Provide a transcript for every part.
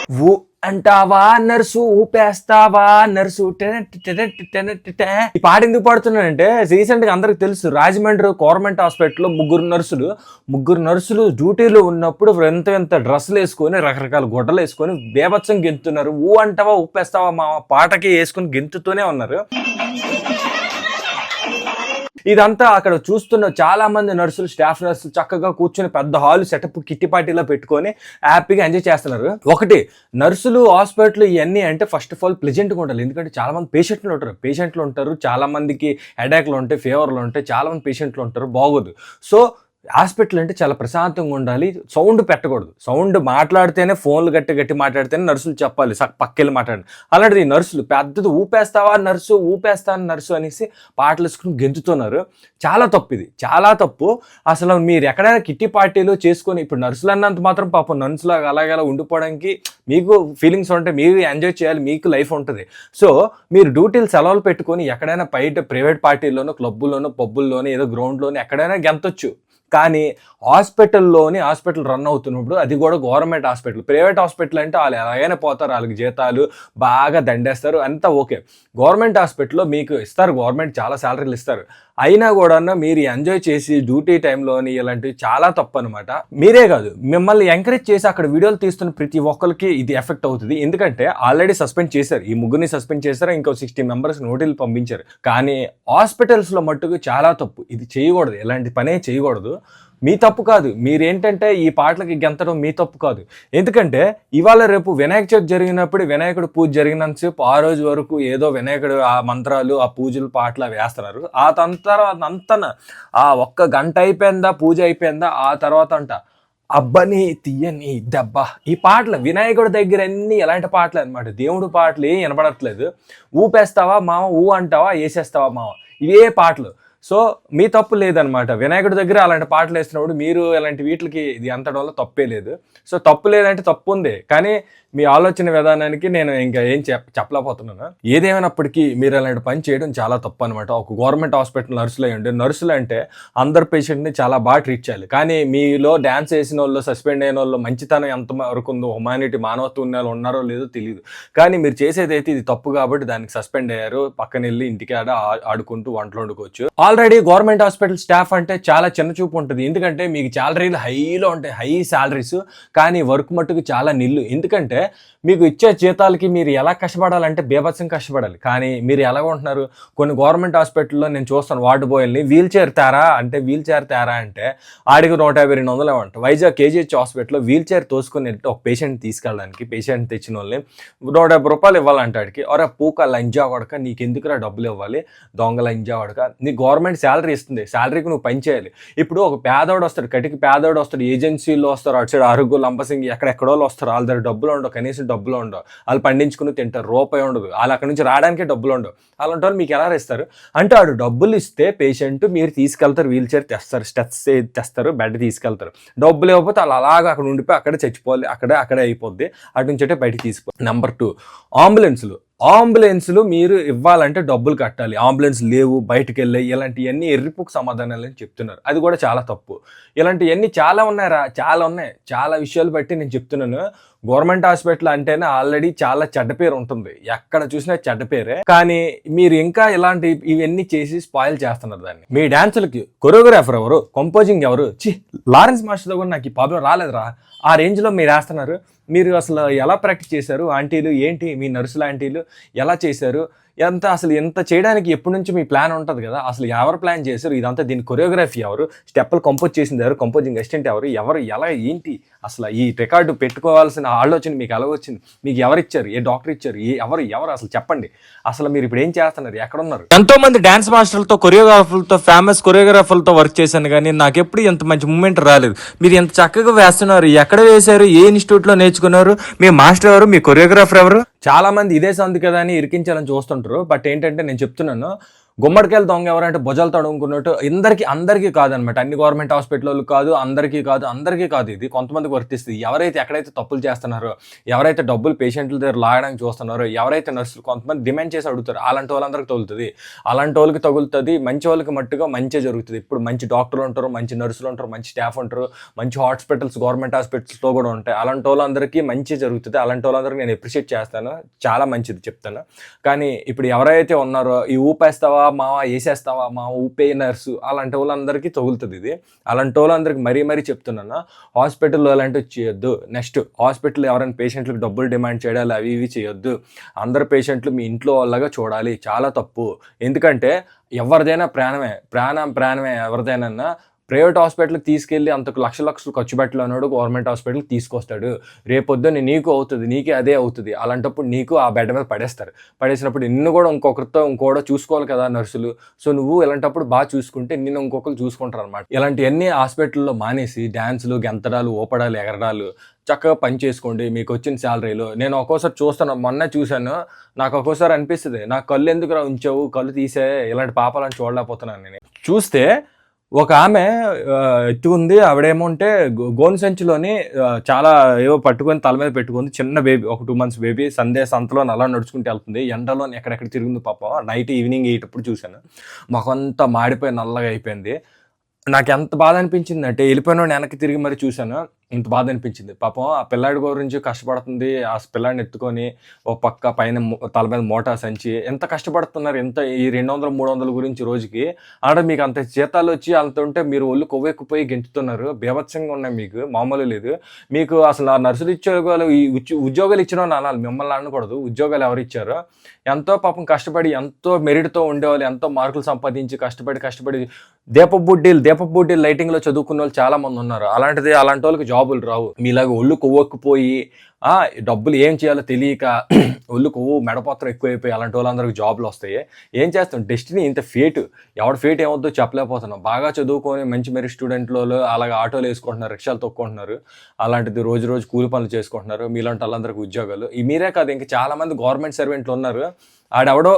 ఊ అంటావా nurse, ఊపేస్తావా nurse. ఈ పాట ఎందుకు పాడుతున్నానంటే రీసెంట్ గా అందరికి తెలుసు, రాజమండ్రి గవర్నమెంట్ హాస్పిటల్లో ముగ్గురు నర్సులు డ్యూటీలో ఉన్నప్పుడు ఎంత డ్రెస్సులు వేసుకొని రకరకాల గుడ్డలు వేసుకొని బేభత్సం గెంతున్నారు. ఊ అంటావా ఊపేస్తావా మా పాటకి వేసుకొని గెంతుతూనే ఉన్నారు. ఇదంతా అక్కడ చూస్తున్న చాలా మంది నర్సులు, స్టాఫ్ నర్సులు చక్కగా కూర్చొని పెద్ద హాల్ సెటప్ కిట్టి పార్టీలో పెట్టుకొని హ్యాపీగా ఎంజాయ్ చేస్తున్నారు. ఒకటి, నర్సులు హాస్పిటల్ ఇవన్నీ అంటే ఫస్ట్ ఆఫ్ ఆల్ ప్లెజెంట్గా ఉండాలి. ఎందుకంటే చాలా మంది పేషెంట్లు ఉంటారు, చాలా మందికి హెడేక్లు ఉంటాయి, ఫీవర్లు ఉంటాయి, చాలా మంది పేషెంట్లు ఉంటారు, బాగోదు. సో హాస్పిటల్ అంటే చాలా ప్రశాంతంగా ఉండాలి, సౌండ్ పెట్టకూడదు. సౌండ్ మాట్లాడితేనే, ఫోన్లు గట్టి మాట్లాడితేనే నర్సులు చెప్పాలి, పక్కెళ్ళి మాట్లాడండి. అలాంటిది నర్సులు పెద్దది ఊపేస్తావా నర్సు, ఊపేస్తాను నర్సు అనేసి పాటలు వేసుకుని గెంతుతున్నారు. చాలా తప్పు, ఇది చాలా తప్పు. అసలు మీరు ఎక్కడైనా కిట్టి పార్టీలు చేసుకొని, ఇప్పుడు నర్సులు అన్నంత మాత్రం పాపం నర్సులాగా అలాగలా ఉండిపోవడానికి మీకు ఫీలింగ్స్ ఉంటాయి, మీరు ఎంజాయ్ చేయాలి, మీకు లైఫ్ ఉంటుంది. సో మీరు డ్యూటీలు సెలవులు పెట్టుకొని ఎక్కడైనా బయట ప్రైవేట్ పార్టీల్లోనూ, క్లబ్బుల్లోనూ, పబ్బుల్లోనూ, ఏదో గ్రౌండ్లోనూ ఎక్కడైనా గెంతొచ్చు. కానీ హాస్పిటల్ రన్ అవుతున్నప్పుడు, అది కూడా గవర్నమెంట్ హాస్పిటల్, ప్రైవేట్ హాస్పిటల్ అంటే వాళ్ళు ఎలాగైనా పోతారు, వాళ్ళకి జీతాలు బాగా దండేస్తారు, అంతా ఓకే. గవర్నమెంట్ హాస్పిటల్లో మీకు ఇస్తారు, గవర్నమెంట్ చాలా శాలరీలు ఇస్తారు, అయినా కూడా మీరు ఎంజాయ్ చేసి డ్యూటీ టైంలోని ఇలాంటివి చాలా తప్పు అనమాట. మీరే కాదు, మిమ్మల్ని ఎంకరేజ్ చేసి అక్కడ వీడియోలు తీస్తున్న ప్రతి ఒక్కరికి ఇది ఎఫెక్ట్ అవుతుంది. ఎందుకంటే ఆల్రెడీ సస్పెండ్ చేశారు, ఈ ముగ్గురిని సస్పెండ్ చేశారు, ఇంకో 60 మెంబర్స్ నోటీసులు పంపించారు. కానీ హాస్పిటల్స్లో మట్టుకు చాలా తప్పు, ఇది చేయకూడదు, ఇలాంటి పనే చేయకూడదు. మీ తప్పు కాదు, మీరేంటంటే ఈ పాటలకి గెంతడం మీ తప్పు కాదు. ఎందుకంటే ఇవాళ రేపు వినాయక చవితి జరిగినప్పుడు, వినాయకుడు పూజ జరిగినంతసేపు ఆ రోజు వరకు ఏదో వినాయకుడు ఆ మంత్రాలు, ఆ పూజలు, పాటలు వేస్తున్నారు. ఆ తర్వాత ఆ ఒక్క గంట అయిపోయిందా, పూజ అయిపోయిందా, ఆ తర్వాత అబ్బని తీయని దెబ్బ, ఈ పాటలు వినాయకుడి దగ్గర అన్ని ఎలాంటి పాటలు అనమాట, దేవుడు పాటలు ఏం వినపడట్లేదు. ఊపేస్తావా మామ, ఊ అంటావా వేసేస్తావా మామ, ఇవే పాటలు. సో మీ తప్పు లేదనమాట. వినాయకుడి దగ్గర అలాంటి పాటలు వేసినప్పుడు మీరు ఇలాంటి వీటికి ఇది అంతడం వల్ల తప్పే లేదు. సో తప్పు లేదంటే తప్పు ఉంది, కానీ మీ ఆలోచన విధానానికి నేను ఇంకా ఏం చెప్పలేకపోతున్నాను. ఏదేమైనప్పటికీ మీరు అలాంటి పని చేయడం చాలా తప్పు అనమాట. ఒక గవర్నమెంట్ హాస్పిటల్ నర్సులు అంటే అందరు పేషెంట్ని చాలా బాగా ట్రీట్ చేయాలి. కానీ మీలో డ్యాన్స్ వేసిన వాళ్ళు, సస్పెండ్ అయిన వాళ్ళు మంచితనం ఎంత వరకు ఉందో, హ్యుమానిటీ, మానవత్వం ఉన్న వాళ్ళు ఉన్నారో లేదో తెలియదు. కానీ మీరు చేసేదైతే ఇది తప్పు కాబట్టి దానికి సస్పెండ్ అయ్యారు. పక్కన వెళ్ళి ఇంటికి ఆడుకుంటూ వంటలు వండుకోవచ్చు. ఆల్రెడీ గవర్నమెంట్ హాస్పిటల్ స్టాఫ్ అంటే చాలా చిన్న చూపు ఉంటుంది. ఎందుకంటే మీకు శాలరీలు హైలో ఉంటాయి, హై శాలరీస్, కానీ వర్క్ మట్టుకు చాలా నిల్లు. ఎందుకంటే మీకు ఇచ్చే జీతాలకి మీరు ఎలా కష్టపడాలంటే బేభత్సం కష్టపడాలి. కానీ మీరు ఎలా ఉంటున్నారు, కొన్ని గవర్నమెంట్ హాస్పిటల్లో నేను చూస్తాను, వార్డు బాయ్ని వీల్ చైర్ తేరా అంటే ఆడికి 150-200 ఇవ్వంట. వైజాగ్ కేజీహెచ్ హాస్పిటల్లో వీల్ చైర్ తోసుకొని ఒక పేషెంట్ తీసుకెళ్ళడానికి, పేషెంట్ తెచ్చిన వాళ్ళని 150 రూపాయలు ఇవ్వాలంటే ఆడికి. ఒరే పూక లంజా కొడక, నీకెందుకురా డబ్బులు ఇవ్వాలి, దొంగ లంజా కొడక, నీ గవర్నమెంట్ శాలరీ ఇస్తుంది, శాలరీకి నువ్వు పని చేయాలి. ఇప్పుడు ఒక పేదవాడు వస్తాడు, కటికి పేదవాడు వస్తాడు, ఏజెన్సీలో వస్తారు, అటు సైడ్ అరుగు, లంబసింగి, ఎక్కడెక్కడో వస్తారు, వాళ్ళ దగ్గర డబ్బులు ఉండవు, కనీసం డబ్బులు ఉండవు, వాళ్ళు పండించుకుని తింటారు, రూపాయి ఉండదు, వాళ్ళు అక్కడ నుంచి రావడానికే డబ్బులు ఉండవు. అలాంటి వాళ్ళు మీకు ఎలా ఇస్తారు అంటే, వాడు డబ్బులు ఇస్తే పేషెంట్ మీరు తీసుకెళ్తారు, వీల్ చైర్ తెస్తారు, స్టెప్స్ తెస్తారు, బెడ్ తీసుకెళ్తారు. డబ్బులు ఇవ్వకపోతే వాళ్ళు అలాగా అక్కడ ఉండిపోయి అక్కడే చచ్చిపోవాలి, అక్కడే అయిపోద్ది, అటు నుంచి అంటే బయటకు తీసుకోవాలి. నెంబర్ 2, అంబులెన్సులు మీరు ఇవ్వాలంటే డబ్బులు కట్టాలి. అంబులెన్స్ లేవు, బయటకు వెళ్ళాయి, ఇలాంటివన్నీ ఎర్రిపుకు సమాధానాలు అని చెప్తున్నారు. అది కూడా చాలా తప్పు. ఇలాంటివన్నీ చాలా ఉన్నాయి, చాలా విషయాలు బట్టి నేను చెప్తున్నాను. గవర్నమెంట్ హాస్పిటల్ అంటేనే ఆల్రెడీ చాలా చెడ్డ పేరు ఉంటుంది, ఎక్కడ చూసినా చెడ్డ పేరే. కానీ మీరు ఇంకా ఇలాంటి ఇవన్నీ చేసి స్పాయిల్ చేస్తున్నారు దాన్ని. మీ డాన్సులకి కొరియోగ్రాఫర్ ఎవరు, కంపోజింగ్ ఎవరు, లారెన్స్ మాస్టర్తో కూడా నాకు ఈ ప్రాబ్లం రాలేదురా, ఆ రేంజ్లో మీరు వేస్తున్నారు. మీరు అసలు ఎలా ప్రాక్టీస్ చేశారు, ఆంటీలు ఏంటి, మీ నర్సుల ఆంటీలు ఎలా చేశారు, అసలు ఎంత చేయడానికి ఎప్పటి నుంచి మీ ప్లాన్ ఉంటుంది కదా, అసలు ఎవరు ప్లాన్ చేశారు ఇదంతా, దీని కొరియోగ్రఫీ ఎవరు, స్టెప్పులు కంపోజ్ చేసింది ఎవరు, కంపోజింగ్ అసిస్టెంట్ ఎవరు, ఎలా ఏంటి, అసలు ఈ రికార్డు పెట్టుకోవాల్సిన ఆలోచన మీకు ఎలా వచ్చింది, మీకు ఎవరు ఇచ్చారు, ఏ డాక్టర్ ఇచ్చారు, ఎవరు అసలు చెప్పండి. అసలు మీరు ఇప్పుడు ఏం చేస్తున్నారు, ఎక్కడున్నారు? ఎంతో మంది డాన్స్ మాస్టర్లతో, కొరియోగ్రాఫర్లతో, ఫేమస్ కొరియోగ్రాఫర్లతో వర్క్ చేశాను, కానీ నాకు ఎప్పుడు ఎంత మంచి మూమెంట్ రాలేదు. మీరు ఎంత చక్కగా వేస్తున్నారు, ఎక్కడ వేశారు, ఏ ఇన్స్టిట్యూట్లో నేర్చుకున్నారు, మీ మాస్టర్ ఎవరు, మీ కొరియోగ్రాఫర్ ఎవరు? చాలా మంది ఇదే సంది కదా అని ఇరికించాలని చూస్తుంటారు. బట్ ఏంటంటే నేను చెప్తున్నాను, గుమ్మడికాయలు దొంగ ఎవరంటే భుజాలు తడుముకున్నట్టు అందరికీ కాదనమాట. అన్ని గవర్నమెంట్ హాస్పిటల్ కాదు, అందరికీ కాదు ఇది. కొంతమందికి వర్తిస్తుంది. ఎక్కడైతే తప్పులు చేస్తున్నారో, ఎవరైతే డబ్బులు పేషెంట్ల దగ్గర లాగడానికి చూస్తున్నారో, ఎవరైతే నర్సులు కొంతమంది డిమాండ్ చేసి అడుగుతారు, అలాంటి వాళ్ళందరికీ తగులుతుంది. అలాంటి వాళ్ళకి తగులుతుంది. మంచి వాళ్ళకి మట్టుగా మంచి జరుగుతుంది. ఇప్పుడు మంచి డాక్టర్లు ఉంటారు, మంచి నర్సులు ఉంటారు, మంచి స్టాఫ్ ఉంటారు, మంచి హాస్పిటల్స్ గవర్నమెంట్ హాస్పిటల్స్లో కూడా ఉంటాయి. అలాంటి వాళ్ళందరికీ మంచి జరుగుతుంది. అలాంటి వాళ్ళందరికీ నేను అప్రిషియేట్ చేస్తాను. చాలా మంచిది చెప్తాను. కానీ ఇప్పుడు ఎవరైతే ఉన్నారో ఈ ఊపేస్తావా మావా, వేసేస్తావా మావా, ఊపే నర్సు, అలాంటి వాళ్ళందరికీ తగులుతుంది ఇది. అలాంటి వాళ్ళందరికీ మరీ చెప్తున్నాను, హాస్పిటల్లో అలాంటివి చేయొద్దు. నెక్స్ట్ హాస్పిటల్ ఎవరైనా పేషెంట్లకు డబ్బులు డిమాండ్ చేయాలి, అవి ఇవి చేయొద్దు. అందరు పేషెంట్లు మీ ఇంట్లో వాళ్ళగా చూడాలి. చాలా తప్పు. ఎందుకంటే ఎవరిదైనా ప్రాణమే ఎవరిదైనా. ప్రైవేట్ హాస్పిటల్కి తీసుకెళ్ళి అంతకు లక్షలు ఖర్చు పెట్టలేనాడు గవర్నమెంట్ హాస్పిటల్కి తీసుకొస్తాడు. రేపొద్దున నీకు అవుతుంది, నీకే అదే అవుతుంది. అలాంటప్పుడు నీకు ఆ బెడ్ మీద పడేసినప్పుడు నిన్ను కూడా ఇంకోటి చూసుకోవాలి కదా నర్సులు. సో నువ్వు ఇలాంటప్పుడు బాగా చూసుకుంటే నిన్ను ఇంకొకరు చూసుకుంటారు అనమాట. ఇలాంటివన్నీ హాస్పిటల్లో మానేసి డ్యాన్సులు, గెంతడాలు, ఊపడాలు, ఎగరడాలు చక్కగా పని చేసుకోండి మీకు వచ్చిన శాలరీలో. నేను ఒక్కోసారి చూస్తాను, మొన్న చూశాను, నాకు ఒక్కోసారి అనిపిస్తుంది, నాకు కళ్ళు ఎందుకు ఉంచావు, కళ్ళు తీసే, ఇలాంటి పాపాలను చూడలేకపోతున్నాను. నేను చూస్తే ఒక ఆమె ఎత్తుకుంది, ఆవిడేమంటే గోను సంచిలోని చాలా ఏవో పట్టుకొని తల మీద పెట్టుకుంది. చిన్న బేబీ, ఒక 2 months బేబీ, సంతలో అలా నడుచుకుంటూ వెళ్తుంది. ఎండలో ఎక్కడెక్కడ తిరిగింది పాపం. నైట్ ఈవినింగ్ 8 అప్పుడు చూశాను. మొఖంతా మాడిపోయి నల్లగా అయిపోయింది. నాకు ఎంత బాధ అనిపించింది అంటే, వెళ్ళిపోయిన వెనక్కి తిరిగి మరి చూశాను, ఇంత బాధ అనిపించింది. పాపం ఆ పిల్లాడి గురించి కష్టపడుతుంది. ఆ పిల్లాడిని ఎత్తుకొని ఒక పక్క పైన తల మీద మోటా సంచి, ఎంత కష్టపడుతున్నారు. ఎంత ఈ 200-300 గురించి రోజుకి. ఆడ మీకు అంత జీతాలు వచ్చి అంత ఉంటే మీరు ఒళ్ళు కొవ్వెక్కిపోయి గెంటుతున్నారు. బీభత్సంగా ఉన్నాయి మీకు, మామూలు లేదు. మీకు అసలు ఆ నర్సులు ఉద్యోగాలు, ఈ ఉద్యోగాలు ఇచ్చిన వాళ్ళు అనాలి, మిమ్మల్ని అనకూడదు. ఉద్యోగాలు ఎవరు ఇచ్చారో, ఎంతో పాపం కష్టపడి, ఎంతో మెరిట్తో ఉండేవాళ్ళు, ఎంతో మార్కులు సంపాదించి కష్టపడి దీపపు బుడ్డీలు లైటింగ్లో చదువుకున్న వాళ్ళు చాలా మంది ఉన్నారు. అలాంటి వాళ్ళకి జాబులు రావు. మీలాగా ఒళ్ళు కొవ్వొక్కిపోయి డబ్బులు ఏం చేయాలో తెలియక ఒళ్ళు కొవ్వు మెడపత్రం ఎక్కువైపోయి అలాంటి వాళ్ళందరికీ జాబులు వస్తాయి. ఏం చేస్తాం, డెస్టినీ ఇంత ఫేట్. ఎవరి ఫేట్ ఏమవుతుందో చెప్పలేకపోతున్నాం. బాగా చదువుకొని మంచి మెరిట్ స్టూడెంట్లు అలాగే ఆటోలు వేసుకుంటున్నారు, రిక్షాలు తొక్కుంటున్నారు. అలాంటిది రోజు కూలి పనులు చేసుకుంటున్నారు. మీలాంటి వాళ్ళందరికీ ఉద్యోగాలు. మీరే కాదు, ఇంకా చాలా మంది గవర్నమెంట్ సర్వెంట్లు ఉన్నారు. ఆడెవడో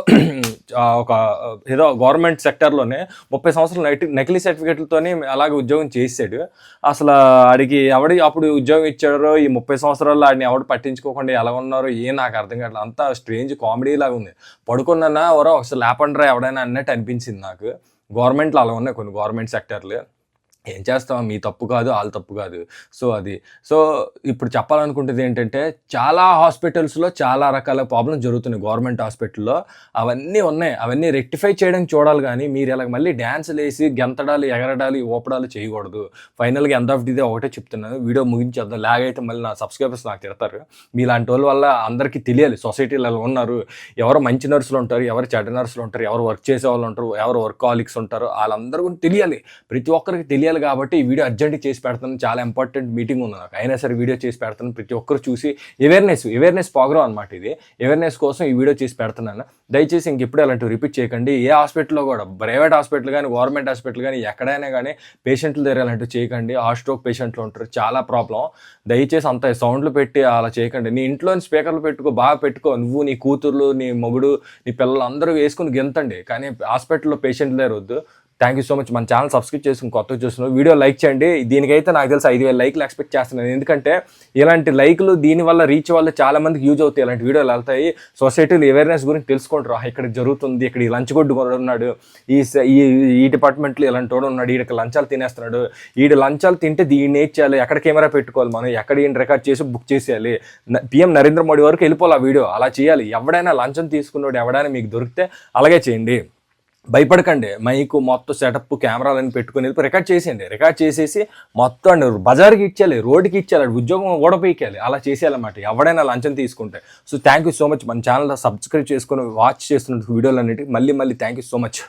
ఒక ఏదో గవర్నమెంట్ సెక్టర్లోనే 30 సంవత్సరాలు నకిలీ సర్టిఫికెట్లతోనే అలాగే ఉద్యోగం చేసాడు. అసలు ఆడికి అప్పుడు ఉద్యోగం ఇచ్చారో, ఈ 30 సంవత్సరాల్లో ఆడిని ఎవడు పట్టించుకోకుండా ఎలా ఉన్నారో నాకు అర్థం కావట్లేదు. అంతా స్ట్రేంజ్ కామెడీ లాగా ఉంది. పడుకున్నా ఎవరో ఒకసారి లేపండ్రా ఎవడైనా అన్నట్టు అనిపించింది నాకు. గవర్నమెంట్లో అలా ఉన్నాయి కొన్ని గవర్నమెంట్ సెక్టర్లు. ఏం చేస్తాం, మీ తప్పు కాదు, వాళ్ళ తప్పు కాదు. సో ఇప్పుడు చెప్పాలనుకుంటుంది ఏంటంటే, చాలా హాస్పిటల్స్లో చాలా రకాల ప్రాబ్లమ్స్ జరుగుతున్నాయి. గవర్నమెంట్ హాస్పిటల్లో అవన్నీ ఉన్నాయి. అవన్నీ రెక్టిఫై చేయడానికి చూడాలి. కానీ మీరు ఇలా మళ్ళీ డ్యాన్సులు వేసి గెంతడాలు, ఎగరడాలు, ఊపడాలు చేయకూడదు. ఫైనల్గా ఎండ్ ఆఫ్ ది డే ఒకటే చెప్తున్నాను, వీడియో ముగించేద్దాం. అయితే మళ్ళీ నా సబ్స్క్రైబర్స్ నాకు తిడతారు. మీలాంటి వాళ్ళ వల్ల అందరికీ తెలియాలి సొసైటీలో ఎలా ఉన్నారు, ఎవరు మంచి నర్సులు ఉంటారు, ఎవరు చెడ్డ నర్సులు ఉంటారు, ఎవరు వర్క్ చేసే వాళ్ళు ఉంటారు, ఎవరు వర్కాలిక్స్ ఉంటారు, వాళ్ళందరూ కూడా తెలియాలి. ప్రతి ఒక్కరికి తెలియాలి. కాబట్టి ఈ వీడియో అర్జెంట్గా చేసి పెడతాను. చాలా ఇంపార్టెంట్ మీటింగ్ ఉంది నాకు, అయినా సరే వీడియో చేసి పెడతాను. ప్రతి ఒక్కరు చూసి అవేర్నెస్ ప్రోగ్రామ్ అనమాట ఇది. అవేర్నెస్ కోసం ఈ వీడియో చేసి పెడుతున్నాను. దయచేసి ఇంకెప్పుడు అలాంటివి రిపీట్ చేయకండి. ఏ హాస్పిటల్లో కూడా, ప్రైవేట్ హాస్పిటల్ కానీ గవర్నమెంట్ హాస్పిటల్ కానీ ఎక్కడైనా కానీ పేషెంట్ల దగ్గర అలాంటివి చేయకండి. హార్ట్ స్ట్రోక్ పేషెంట్లు ఉంటారు, చాలా ప్రాబ్లం. దయచేసి అంత సౌండ్లు పెట్టి అలా చేయకండి. నీ ఇంట్లోని స్పీకర్లు బాగా పెట్టుకో. నువ్వు, నీ కూతుర్లు, నీ మొగుడు, నీ పిల్లలు అందరూ వేసుకుని గెంతండి. కానీ హాస్పిటల్లో పేషెంట్ల దగ్గర వద్దు. Thank you so much. మన ఛానల్ సబ్స్క్రైబ్ చేసుకుని కొత్తగా చూస్తున్నాను. వీడియో లైక్ చేయండి. దీనికైతే నాకు తెలిసి 5,000 లైక్లు ఎక్స్పెక్ట్ చేస్తున్నాను. ఎందుకంటే ఇలాంటి లైక్లు దీనివల్ల రీచ్ వల్ల చాలా మందికి యూజ్ అవుతాయి. ఇలాంటి వీడియోలు వెళ్తాయి. సొసైటీలో అవేర్నెస్ గురించి తెలుసుకుంటారు. ఇక్కడ జరుగుతుంది, ఇక్కడ ఈ లంచ్ కొట్టు ఉన్నాడు, ఈ డిపార్ట్మెంట్లో ఇలాంటి వాడు ఉన్నాడు, వీడికి లంచాలు తినేస్తున్నాడు, వీడి లంచాలు తింటే దీన్ని ఏం చేయాలి, ఎక్కడ కెమెరా పెట్టుకోవాలి, మనం ఎక్కడ ఈయన రికార్డ్ చేసి బుక్ చేసేయాలి, PM నరేంద్ర మోడీ వరకు వెళ్ళిపోవాలి ఆ వీడియో. అలా చేయాలి. ఎవడైనా లంచం తీసుకున్నాడు ఎవడైనా మీకు దొరికితే అలాగే చేయండి. భయపడకండి. మైకు మొత్తం సెటప్ కెమెరాలని పెట్టుకుని రికార్డ్ చేసేయండి. రికార్డ్ చేసేసి మొత్తం బజార్కి ఇచ్చేయాలి, రోడ్డుకి ఇచ్చేయాలి, ఉద్యోగం ఓడపీకేయాలి. అలా చేసేయాలన్నమాట ఎవడైనా లంచం తీసుకుంటే. So thank you so much. మన ఛానల్ సబ్స్క్రైబ్ చేసుకుని వాచ్ చేస్తున్న వీడియోలన్నిటికీ మళ్ళీ థ్యాంక్ యూ సో మచ్.